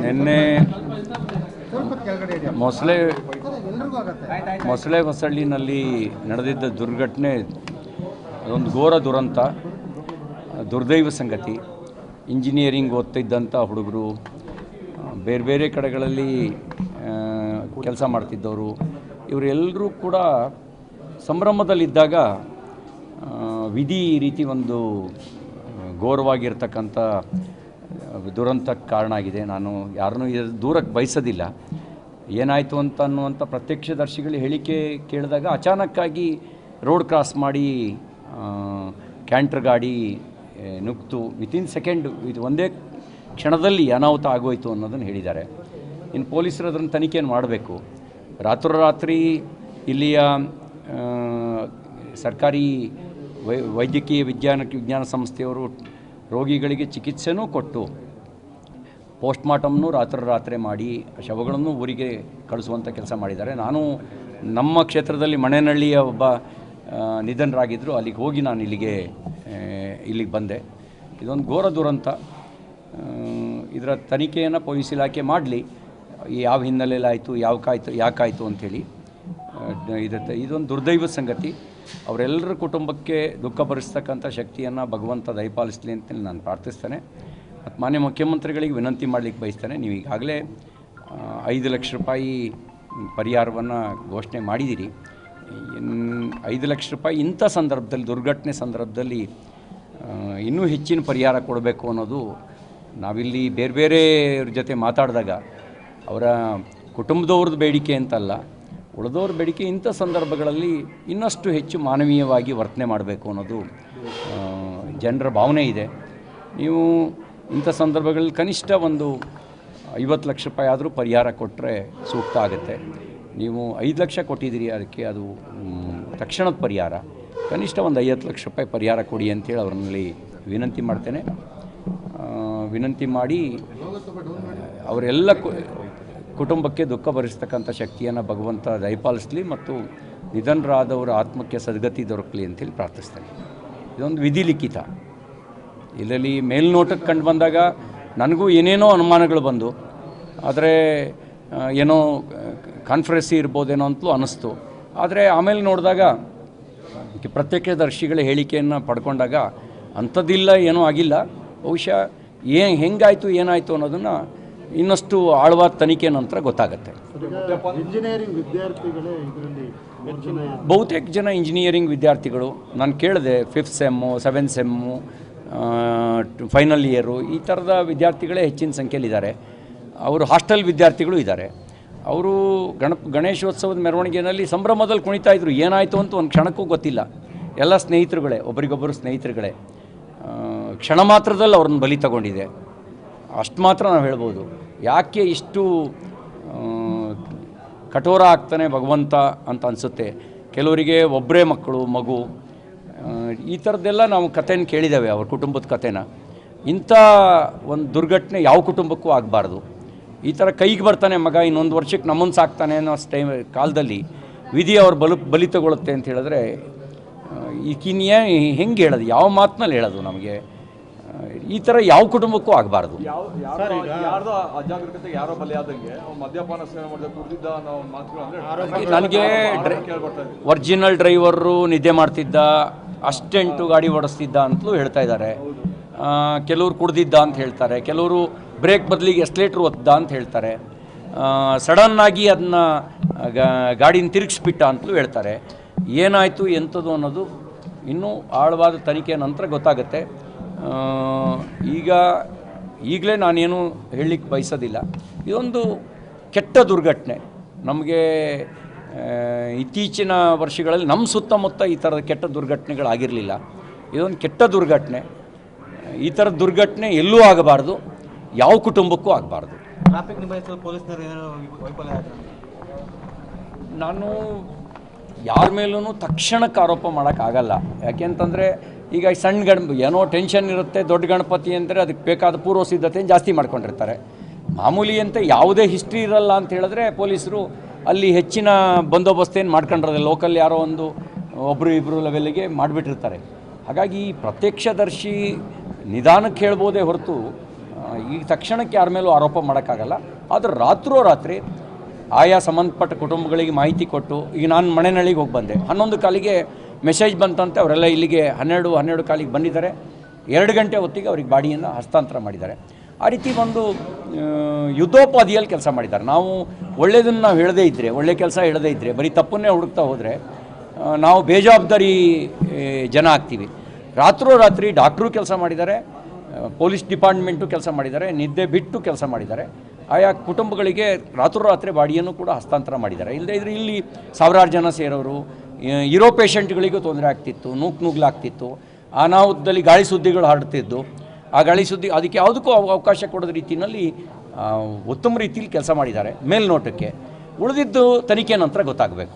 ನಿನ್ನೆ ಮೊಸಳೆ ಹೊಸಳ್ಳಿನಲ್ಲಿ ನಡೆದಿದ್ದ ದುರ್ಘಟನೆ ಅದೊಂದು ಘೋರ ದುರಂತ, ದುರ್ದೈವ ಸಂಗತಿ. ಇಂಜಿನಿಯರಿಂಗ್ ಓದ್ತಿದ್ದಂಥ ಹುಡುಗರು, ಬೇರೆ ಬೇರೆ ಕಡೆಗಳಲ್ಲಿ ಕೆಲಸ ಮಾಡ್ತಿದ್ದವರು, ಇವರೆಲ್ಲರೂ ಕೂಡ ಸಂಭ್ರಮದಲ್ಲಿದ್ದಾಗ ವಿಧಿ ಈ ರೀತಿ ಒಂದು ಘೋರವಾಗಿರ್ತಕ್ಕಂಥ ದುರಂತಕ್ಕೆ ಕಾರಣ ಆಗಿದೆ. ನಾನು ಯಾರನ್ನೂ ದೂರಕ್ಕೆ ಬಯಸೋದಿಲ್ಲ. ಏನಾಯಿತು ಅನ್ನುವಂಥ ಪ್ರತ್ಯಕ್ಷದರ್ಶಿಗಳು ಹೇಳಿಕೆ ಕೇಳಿದಾಗ ಅಚಾನಕ್ಕಾಗಿ ರೋಡ್ ಕ್ರಾಸ್ ಮಾಡಿ ಕ್ಯಾಂಟ್ರ್ ಗಾಡಿ ನುಗ್ತು. ವಿತಿನ್ ಸೆಕೆಂಡ್, ಇದು ಒಂದೇ ಕ್ಷಣದಲ್ಲಿ ಅನಾಹುತ ಆಗೋಯಿತು ಅನ್ನೋದನ್ನು ಹೇಳಿದ್ದಾರೆ. ಇನ್ನು ಪೊಲೀಸರು ಅದನ್ನು ತನಿಖೆಯನ್ನು ಮಾಡಬೇಕು. ರಾತ್ರೋರಾತ್ರಿ ಇಲ್ಲಿಯ ಸರ್ಕಾರಿ ವೈದ್ಯಕೀಯ ವಿಜ್ಞಾನ ಸಂಸ್ಥೆಯವರು ರೋಗಿಗಳಿಗೆ ಚಿಕಿತ್ಸೆನೂ ಕೊಟ್ಟು ಪೋಸ್ಟ್ಮಾರ್ಟಮ್ನೂ ರಾತ್ರಿ ಮಾಡಿ ಶವಗಳನ್ನು ಊರಿಗೆ ಕಳಿಸುವಂಥ ಕೆಲಸ ಮಾಡಿದ್ದಾರೆ. ನಾನು ನಮ್ಮ ಕ್ಷೇತ್ರದಲ್ಲಿ ಮಣೇನಹಳ್ಳಿಯ ಒಬ್ಬ ನಿಧನರಾಗಿದ್ದರು, ಅಲ್ಲಿಗೆ ಹೋಗಿ ನಾನು ಇಲ್ಲಿಗೆ ಬಂದೆ. ಇದೊಂದು ಘೋರ ದುರಂತ. ಇದರ ತನಿಖೆಯನ್ನು ಪೊಲೀಸ್ ಇಲಾಖೆ ಮಾಡಲಿ, ಯಾವ ಹಿನ್ನೆಲೆಯಲ್ಲಿ ಆಯಿತು, ಯಾಕಾಯಿತು ಅಂಥೇಳಿ. ಇದೊಂದು ದುರ್ದೈವ ಸಂಗತಿ. ಅವರೆಲ್ಲರ ಕುಟುಂಬಕ್ಕೆ ದುಃಖ ಭರಿಸ್ತಕ್ಕಂಥ ಶಕ್ತಿಯನ್ನು ಭಗವಂತ ದಯಪಾಲಿಸಲಿ ಅಂತೇಳಿ ನಾನು ಪ್ರಾರ್ಥಿಸ್ತೇನೆ. ಮತ್ತು ಮಾನ್ಯ ಮುಖ್ಯಮಂತ್ರಿಗಳಿಗೆ ವಿನಂತಿ ಮಾಡಲಿಕ್ಕೆ ಬಯಸ್ತೇನೆ. ನೀವು ಈಗಾಗಲೇ 5 ಲಕ್ಷ ರೂಪಾಯಿ ಪರಿಹಾರವನ್ನು ಘೋಷಣೆ ಮಾಡಿದ್ದೀರಿ. 5 ಲಕ್ಷ ರೂಪಾಯಿ ಇಂಥ ಸಂದರ್ಭದಲ್ಲಿ, ದುರ್ಘಟನೆ ಸಂದರ್ಭದಲ್ಲಿ ಇನ್ನೂ ಹೆಚ್ಚಿನ ಪರಿಹಾರ ಕೊಡಬೇಕು ಅನ್ನೋದು ನಾವಿಲ್ಲಿ ಬೇರೆ ಬೇರೆಯವ್ರ ಜೊತೆ ಮಾತಾಡಿದಾಗ ಅವರ ಕುಟುಂಬದವ್ರದ್ದು ಬೇಡಿಕೆ ಅಂತಲ್ಲ, ಉಳಿದವ್ರ ಬೇಡಿಕೆ ಇಂಥ ಸಂದರ್ಭಗಳಲ್ಲಿ ಇನ್ನಷ್ಟು ಹೆಚ್ಚು ಮಾನವೀಯವಾಗಿ ವರ್ತನೆ ಮಾಡಬೇಕು ಅನ್ನೋದು ಜನರ ಭಾವನೆ ಇದೆ. ನೀವು ಇಂಥ ಸಂದರ್ಭಗಳಲ್ಲಿ ಕನಿಷ್ಠ ಒಂದು 50 ಲಕ್ಷ ರೂಪಾಯಿ ಆದರೂ ಪರಿಹಾರ ಕೊಟ್ಟರೆ ಸೂಕ್ತ ಆಗುತ್ತೆ. ನೀವು 5 ಲಕ್ಷ ಕೊಟ್ಟಿದ್ದೀರಿ, ಅದಕ್ಕೆ ಅದು ತಕ್ಷಣದ ಪರಿಹಾರ. ಕನಿಷ್ಠ ಒಂದು 50 ಲಕ್ಷ ರೂಪಾಯಿ ಪರಿಹಾರ ಕೊಡಿ ಅಂತೇಳಿ ಅವ್ರನ್ನಲ್ಲಿ ವಿನಂತಿ ಮಾಡ್ತೇನೆ. ವಿನಂತಿ ಮಾಡಿ ಅವರೆಲ್ಲ ಕುಟುಂಬಕ್ಕೆ ದುಃಖ ಭರಿಸ್ತಕ್ಕಂಥ ಶಕ್ತಿಯನ್ನು ಭಗವಂತ ದಯಪಾಲಿಸಲಿ ಮತ್ತು ನಿಧನರಾದವರ ಆತ್ಮಕ್ಕೆ ಸದ್ಗತಿ ದೊರಕಲಿ ಅಂತೇಳಿ ಪ್ರಾರ್ಥಿಸ್ತೇನೆ. ಇದೊಂದು ವಿಧಿ ಲಿಖಿತ. ಇದರಲ್ಲಿ ಮೇಲ್ನೋಟಕ್ಕೆ ಕಂಡು ಬಂದಾಗ ನನಗೂ ಏನೇನೋ ಅನುಮಾನಗಳು ಬಂದು, ಆದರೆ ಏನೋ ಕಾನ್ಫರೆನ್ಸಿ ಇರ್ಬೋದೇನೋ ಅಂತಲೂ ಅನ್ನಿಸ್ತು. ಆದರೆ ಆಮೇಲೆ ನೋಡಿದಾಗ ಪ್ರತ್ಯಕ್ಷದರ್ಶಿಗಳ ಹೇಳಿಕೆಯನ್ನು ಪಡ್ಕೊಂಡಾಗ ಅಂಥದ್ದಿಲ್ಲ, ಏನೂ ಆಗಿಲ್ಲ. ಬಹುಶಃ ಹೆಂಗಾಯಿತು ಏನಾಯಿತು ಅನ್ನೋದನ್ನು ಇನ್ನಷ್ಟು ಆಳವಾದ ತನಿಖೆ ನಂತರ ಗೊತ್ತಾಗುತ್ತೆ. ಇಂಜಿನಿಯರಿಂಗ್ ವಿದ್ಯಾರ್ಥಿಗಳೇ ಇದರಲ್ಲಿ ಬಹುತೇಕ ಜನ ಇಂಜಿನಿಯರಿಂಗ್ ವಿದ್ಯಾರ್ಥಿಗಳು ನಾನು ಕೇಳಿದೆ. 5th sem, 7th sem, final year, ಈ ಥರದ ವಿದ್ಯಾರ್ಥಿಗಳೇ ಹೆಚ್ಚಿನ ಸಂಖ್ಯೆಯಲ್ಲಿದ್ದಾರೆ. ಅವರು ಹಾಸ್ಟೆಲ್ ವಿದ್ಯಾರ್ಥಿಗಳು ಇದ್ದಾರೆ. ಅವರು ಗಣೇಶೋತ್ಸವದ ಮೆರವಣಿಗೆಯಲ್ಲಿ ಸಂಭ್ರಮದಲ್ಲಿ ಕುಣಿತಾ ಇದ್ರು. ಏನಾಯಿತು ಅಂತ ಒಂದು ಕ್ಷಣಕ್ಕೂ ಗೊತ್ತಿಲ್ಲ. ಎಲ್ಲ ಸ್ನೇಹಿತರುಗಳೇ, ಒಬ್ರಿಗೊಬ್ಬರು ಸ್ನೇಹಿತರುಗಳೇ. ಕ್ಷಣ ಮಾತ್ರದಲ್ಲಿ ಅವ್ರನ್ನ ಬಲಿ ತಗೊಂಡಿದೆ, ಅಷ್ಟು ಮಾತ್ರ ನಾವು ಹೇಳ್ಬೋದು. ಯಾಕೆ ಇಷ್ಟು ಕಠೋರ ಆಗ್ತಾನೆ ಭಗವಂತ ಅಂತ ಅನಿಸುತ್ತೆ. ಕೆಲವರಿಗೆ ಒಬ್ಬರೇ ಮಗು, ಈ ಥರದ್ದೆಲ್ಲ ನಾವು ಕಥೆನ ಕೇಳಿದ್ದೇವೆ, ಅವ್ರ ಕುಟುಂಬದ ಕಥೆನ. ಇಂಥ ಒಂದು ದುರ್ಘಟನೆ ಯಾವ ಕುಟುಂಬಕ್ಕೂ ಆಗಬಾರ್ದು. ಈ ಥರ ಕೈಗೆ ಬರ್ತಾನೆ ಮಗ, ಇನ್ನೊಂದು ವರ್ಷಕ್ಕೆ ನಮ್ಮನ್ನು ಸಾಕ್ತಾನೆ ಅನ್ನೋ ಕಾಲದಲ್ಲಿ ವಿಧಿ ಅವ್ರು ಬಲಿ ತಗೊಳುತ್ತೆ ಅಂತ ಹೇಳಿದ್ರೆ ಈಗಿನ್ಯ ಹೆಂಗೆ ಹೇಳೋದು, ಯಾವ ಮಾತಿನಲ್ಲಿ ಹೇಳೋದು ನಮಗೆ? ಈ ಥರ ಯಾವ ಕುಟುಂಬಕ್ಕೂ ಆಗಬಾರ್ದು. ನನಗೆ ಒರಿಜಿನಲ್ ಡ್ರೈವರು ನಿದ್ದೆ ಮಾಡ್ತಿದ್ದ, ಅಸ್ಟೆಂಟು ಗಾಡಿ ಓಡಿಸ್ತಿದ್ದ ಅಂತಲೂ ಹೇಳ್ತಾ ಇದ್ದಾರೆ. ಕೆಲವರು ಕುಡ್ದಿದ್ದ ಅಂತ ಹೇಳ್ತಾರೆ, ಕೆಲವರು ಬ್ರೇಕ್ ಬದಲಿಗೆ ಎಸ್ಲೇಟ್ರ್ ಒತ್ತಿದ್ದ ಅಂತ ಹೇಳ್ತಾರೆ, ಸಡನ್ನಾಗಿ ಅದನ್ನ ಗಾಡಿನ ತಿರುಗಿಸ್ಬಿಟ್ಟ ಅಂತಲೂ ಹೇಳ್ತಾರೆ. ಏನಾಯಿತು ಎಂಥದ್ದು ಅನ್ನೋದು ಇನ್ನೂ ಆಳವಾದ ತನಿಖೆ ನಂತರ ಗೊತ್ತಾಗುತ್ತೆ. ಈಗಲೇ ನಾನೇನು ಹೇಳಲಿಕ್ಕೆ ಬಯಸೋದಿಲ್ಲ. ಇದೊಂದು ಕೆಟ್ಟ ದುರ್ಘಟನೆ. ನಮಗೆ ಇತ್ತೀಚಿನ ವರ್ಷಗಳಲ್ಲಿ ನಮ್ಮ ಸುತ್ತಮುತ್ತ ಈ ಥರದ ಕೆಟ್ಟ ದುರ್ಘಟನೆಗಳಾಗಿರಲಿಲ್ಲ. ಇದೊಂದು ಕೆಟ್ಟ ದುರ್ಘಟನೆ. ಈ ಥರದ ದುರ್ಘಟನೆ ಎಲ್ಲೂ ಆಗಬಾರ್ದು, ಯಾವ ಕುಟುಂಬಕ್ಕೂ ಆಗಬಾರ್ದು. ನಾನು ಯಾರ ಮೇಲೂ ತಕ್ಷಣಕ್ಕೆ ಆರೋಪ ಮಾಡೋಕ್ಕಾಗಲ್ಲ. ಯಾಕೆಂತಂದರೆ ಈಗ ಸಣ್ಣ ಏನೋ ಟೆನ್ಷನ್ ಇರುತ್ತೆ. ದೊಡ್ಡ ಗಣಪತಿ ಅಂದರೆ ಅದಕ್ಕೆ ಬೇಕಾದ ಪೂರ್ವ ಸಿದ್ಧತೆಯನ್ನು ಜಾಸ್ತಿ ಮಾಡ್ಕೊಂಡಿರ್ತಾರೆ. ಮಾಮೂಲಿ ಅಂತ ಯಾವುದೇ ಹಿಸ್ಟ್ರಿ ಇರಲ್ಲ ಅಂತ ಹೇಳಿದ್ರೆ ಪೊಲೀಸರು ಅಲ್ಲಿ ಹೆಚ್ಚಿನ ಬಂದೋಬಸ್ತೇನು ಮಾಡ್ಕೊಂಡಿರೋದು, ಲೋಕಲ್ ಯಾರೋ ಒಬ್ಬರು ಇಬ್ಬರು ಲೆವೆಲ್ಲಿಗೆ ಮಾಡಿಬಿಟ್ಟಿರ್ತಾರೆ. ಹಾಗಾಗಿ ಪ್ರತ್ಯಕ್ಷದರ್ಶಿ ನಿಧಾನಕ್ಕೆ ಹೇಳ್ಬೋದೇ ಹೊರತು ಈಗ ತಕ್ಷಣಕ್ಕೆ ಯಾರ ಮೇಲೂ ಆರೋಪ ಮಾಡೋಕ್ಕಾಗಲ್ಲ. ಆದರೆ ರಾತ್ರೋರಾತ್ರಿ ಆಯಾ ಸಂಬಂಧಪಟ್ಟ ಕುಟುಂಬಗಳಿಗೆ ಮಾಹಿತಿ ಕೊಟ್ಟು, ಈಗ ನಾನು ಮನೆನಳ್ಳಿಗೆ ಹೋಗಿ ಬಂದೆ, 11 ಕಾಲಿಗೆ ಮೆಸೇಜ್ ಬಂತಂತೆ, ಅವರೆಲ್ಲ ಇಲ್ಲಿಗೆ 12 ಕಾಲಿಗೆ ಬಂದಿದ್ದಾರೆ. 2 ಗಂಟೆ ಹೊತ್ತಿಗೆ ಅವ್ರಿಗೆ ಬಾಡಿಯನ್ನು ಹಸ್ತಾಂತರ ಮಾಡಿದ್ದಾರೆ. ಆ ರೀತಿ ಒಂದು ಯುದ್ಧೋಪಾದಿಯಲ್ಲಿ ಕೆಲಸ ಮಾಡಿದ್ದಾರೆ. ನಾವು ಒಳ್ಳೆಯದನ್ನು ನಾವು ಹೇಳದೇ ಇದ್ದರೆ, ಒಳ್ಳೆ ಕೆಲಸ ಹೇಳದೇ ಇದ್ದರೆ, ಬರೀ ತಪ್ಪನ್ನೇ ಹುಡುಕ್ತಾ ಹೋದರೆ ನಾವು ಬೇಜವಾಬ್ದಾರಿ ಜನ ಆಗ್ತೀವಿ. ರಾತ್ರೋರಾತ್ರಿ ಡಾಕ್ಟ್ರು ಕೆಲಸ ಮಾಡಿದ್ದಾರೆ, ಪೊಲೀಸ್ ಡಿಪಾರ್ಟ್ಮೆಂಟು ಕೆಲಸ ಮಾಡಿದ್ದಾರೆ, ನಿದ್ದೆ ಬಿಟ್ಟು ಕೆಲಸ ಮಾಡಿದ್ದಾರೆ. ಆಯಾ ಕುಟುಂಬಗಳಿಗೆ ರಾತ್ರೋರಾತ್ರಿ ಬಾಡಿಯನ್ನು ಕೂಡ ಹಸ್ತಾಂತರ ಮಾಡಿದ್ದಾರೆ. ಇಲ್ಲದೇ ಇದ್ರೆ ಇಲ್ಲಿ ಸಾವಿರಾರು ಜನ ಸೇರೋರು, ಇರೋ ಪೇಷಂಟ್ಗಳಿಗೂ ತೊಂದರೆ ಆಗ್ತಿತ್ತು, ನುಗ್ಲಾಗ್ತಿತ್ತು, ಅನಾಹುತದಲ್ಲಿ ಗಾಳಿ ಸುದ್ದಿಗಳು ಹರಡ್ತಿದ್ದು. ಆ ಗಾಳಿ ಸುದ್ದಿ ಅದಕ್ಕೆ ಯಾವುದಕ್ಕೂ ಅವಕಾಶ ಕೊಡೋದ ರೀತಿಯಲ್ಲಿ ಉತ್ತಮ ರೀತಿಯಲ್ಲಿ ಕೆಲಸ ಮಾಡಿದ್ದಾರೆ ಮೇಲ್ನೋಟಕ್ಕೆ. ಉಳಿದಿದ್ದು ತನಿಖೆ ನಂತರ ಗೊತ್ತಾಗಬೇಕು.